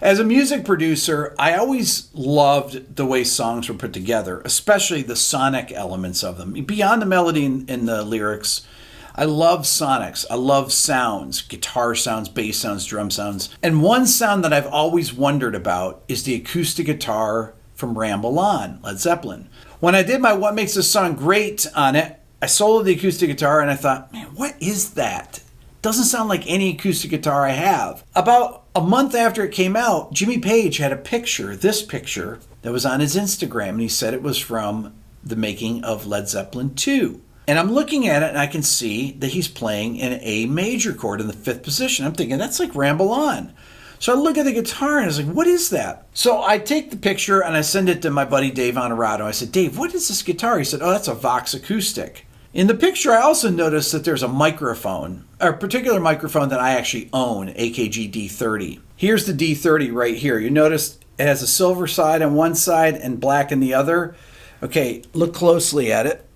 As a music producer, I always loved the way songs were put together, especially the sonic elements of them. Beyond the melody and the lyrics, I love sonics. I love sounds, guitar sounds, bass sounds, drum sounds. And one sound that I've always wondered about is the acoustic guitar from Ramble On, Led Zeppelin. When I did my What Makes This Song Great on it, I soloed the acoustic guitar and I thought, man, what is that? Doesn't sound like any acoustic guitar I have. About a month after it came out, Jimmy Page had a picture, this picture, that was on his Instagram, and he said it was from the making of Led Zeppelin 2. And I'm looking at it and I can see that he's playing an A major chord in the 5th position. I'm thinking, that's like Ramble On. So I look at the guitar and I was like, what is that? So I take the picture and I send it to my buddy Dave Honorado. I said, Dave, what is this guitar? He said, oh, that's a Vox Acoustic. In the picture, I also noticed that there's a microphone, a particular microphone that I actually own, AKG D30. Here's the D30 right here. You notice it has a silver side on one side and black on the other. Okay, look closely at it.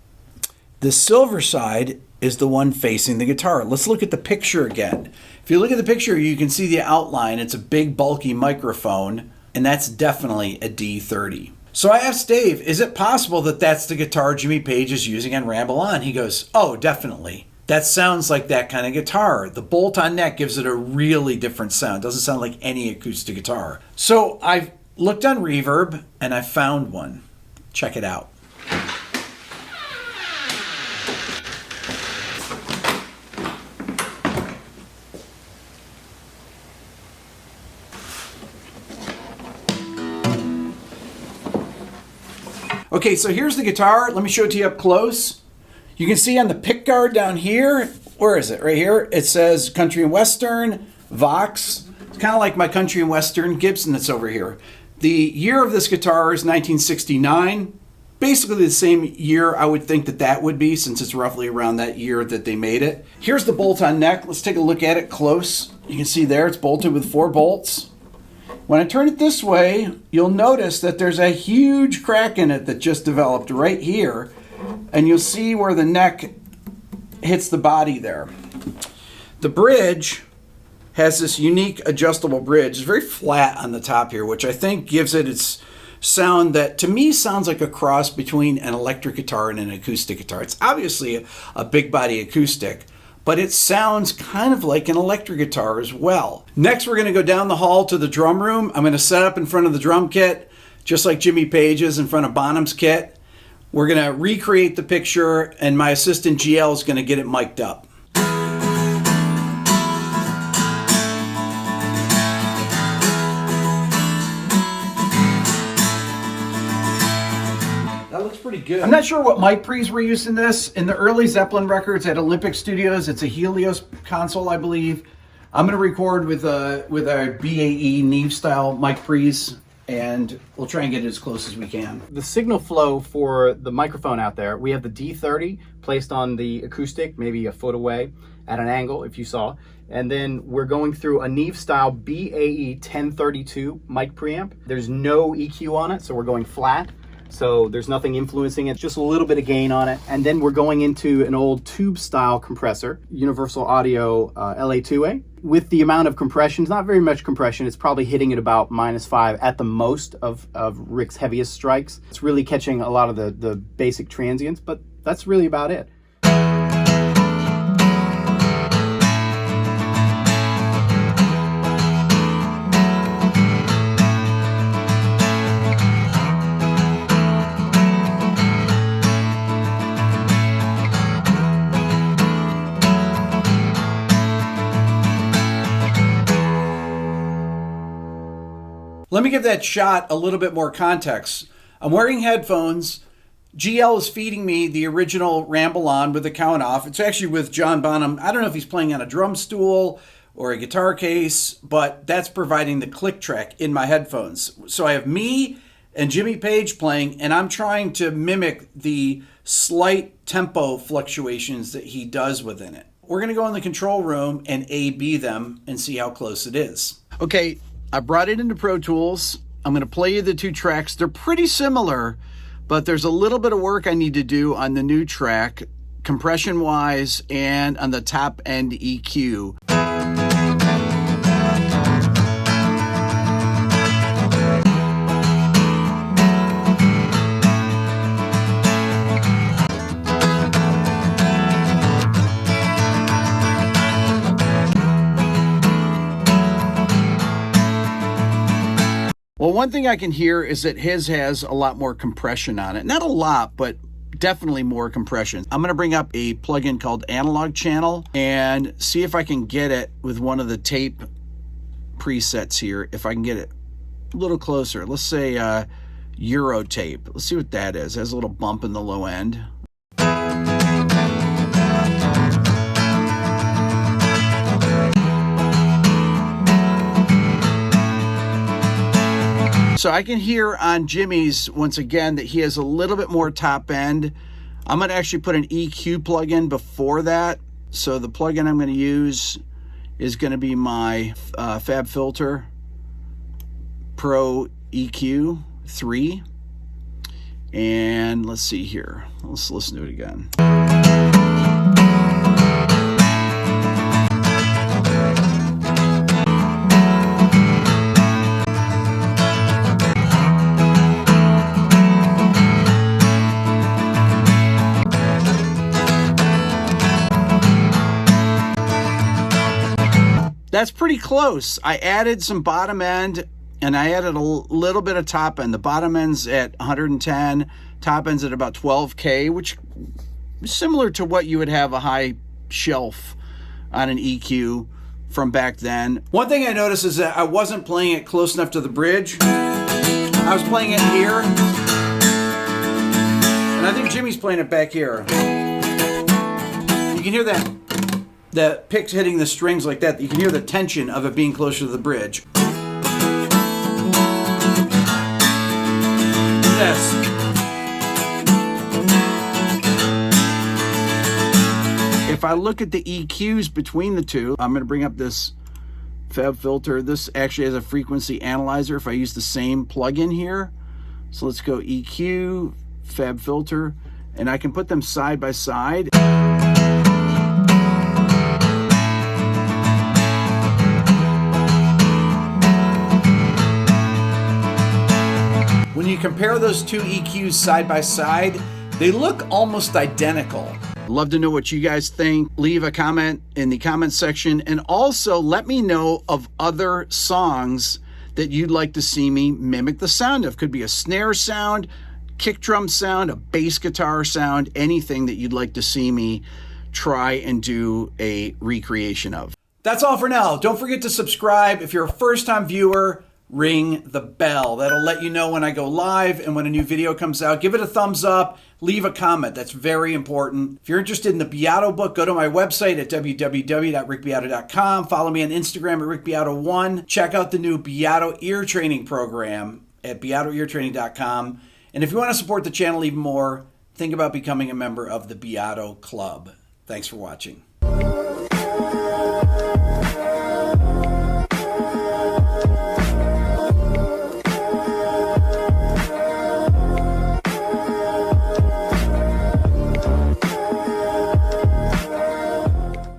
The silver side is the one facing the guitar. Let's look at the picture again. If you look at the picture, you can see the outline. It's a big, bulky microphone, and that's definitely a D30. So I asked Dave, is it possible that that's the guitar Jimmy Page is using on Ramble On? He goes, oh, definitely. That sounds like that kind of guitar. The bolt-on neck gives it a really different sound. It doesn't sound like any acoustic guitar. So I looked on Reverb, and I found one. Check it out. Okay, so here's the guitar. Let me show it to you up close. You can see on the pick guard down here, where is it? Right here. It says Country and Western, Vox. It's kind of like my Country and Western Gibson that's over here. The year of this guitar is 1969. Basically the same year I would think that that would be, since it's roughly around that year that they made it. Here's the bolt-on neck. Let's take a look at it close. You can see there it's bolted with 4 bolts. When I turn it this way, you'll notice that there's a huge crack in it that just developed right here. And you'll see where the neck hits the body there. The bridge has this unique adjustable bridge. It's very flat on the top here, which I think gives it its sound that to me sounds like a cross between an electric guitar and an acoustic guitar. It's obviously a big body acoustic, but it sounds kind of like an electric guitar as well. Next, we're going to go down the hall to the drum room. I'm going to set up in front of the drum kit, just like Jimmy Page is in front of Bonham's kit. We're going to recreate the picture, and my assistant GL is going to get it mic'd up. Pretty good. I'm not sure what mic pre's were used in this. In the early Zeppelin records at Olympic Studios, it's a Helios console, I believe. I'm going to record with a BAE Neve style mic pre's, and we'll try and get it as close as we can. The signal flow for the microphone out there, we have the D30 placed on the acoustic, maybe a foot away at an angle, if you saw. And then we're going through a Neve style BAE 1032 mic preamp. There's no EQ on it, so we're going flat. So there's nothing influencing it, just a little bit of gain on it. And then we're going into an old tube style compressor, Universal Audio LA2A. With the amount of compression, not very much compression, it's probably hitting at about -5 at the most of Rick's heaviest strikes. It's really catching a lot of the basic transients, but that's really about it. Let me give that shot a little bit more context. I'm wearing headphones. GL is feeding me the original Ramble On with the count off. It's actually with John Bonham. I don't know if he's playing on a drum stool or a guitar case, but that's providing the click track in my headphones. So I have me and Jimmy Page playing, and I'm trying to mimic the slight tempo fluctuations that he does within it. We're going to go in the control room and A-B them and see how close it is. Okay, I brought it into Pro Tools. I'm going to play you the 2 tracks. They're pretty similar, but there's a little bit of work I need to do on the new track, compression-wise, and on the top-end EQ. Well, one thing I can hear is that his has a lot more compression on it. Not a lot, but definitely more compression. I'm going to bring up a plugin called Analog Channel and see if I can get it with one of the tape presets here. If I can get it a little closer. Let's say Euro tape. Let's see what that is. It has a little bump in the low end. So I can hear on Jimmy's, once again, that he has a little bit more top end. I'm going to actually put an EQ plugin before that. So the plugin I'm going to use is going to be my FabFilter Pro EQ 3. And let's see here. Let's listen to it again. That's pretty close. I added some bottom end and I added a little bit of top end. The bottom end's at 110, top end's at about 12K, which is similar to what you would have a high shelf on an EQ from back then. One thing I noticed is that I wasn't playing it close enough to the bridge. I was playing it here, and I think Jimmy's playing it back here. You can hear that. The picks hitting the strings like that, you can hear the tension of it being closer to the bridge. Yes. If I look at the EQs between the two, I'm going to bring up this FabFilter. This actually has a frequency analyzer if I use the same plugin here. So let's go EQ, FabFilter, and I can put them side by side. When you compare those two EQs side by side, they look almost identical. Love to know what you guys think. Leave a comment in the comment section, and also let me know of other songs that you'd like to see me mimic the sound of. Could be a snare sound, kick drum sound, a bass guitar sound, anything that you'd like to see me try and do a recreation of. That's all for now. Don't forget to subscribe. If you're a first-time viewer, ring the bell. That'll let you know when I go live and when a new video comes out. Give it a thumbs up. Leave a comment. That's very important. If you're interested in the Beato book, go to my website at www.rickbeato.com. Follow me on Instagram at rickbeato1. Check out the new Beato ear training program at beatoeartraining.com. And if you want to support the channel even more, think about becoming a member of the Beato Club. Thanks for watching.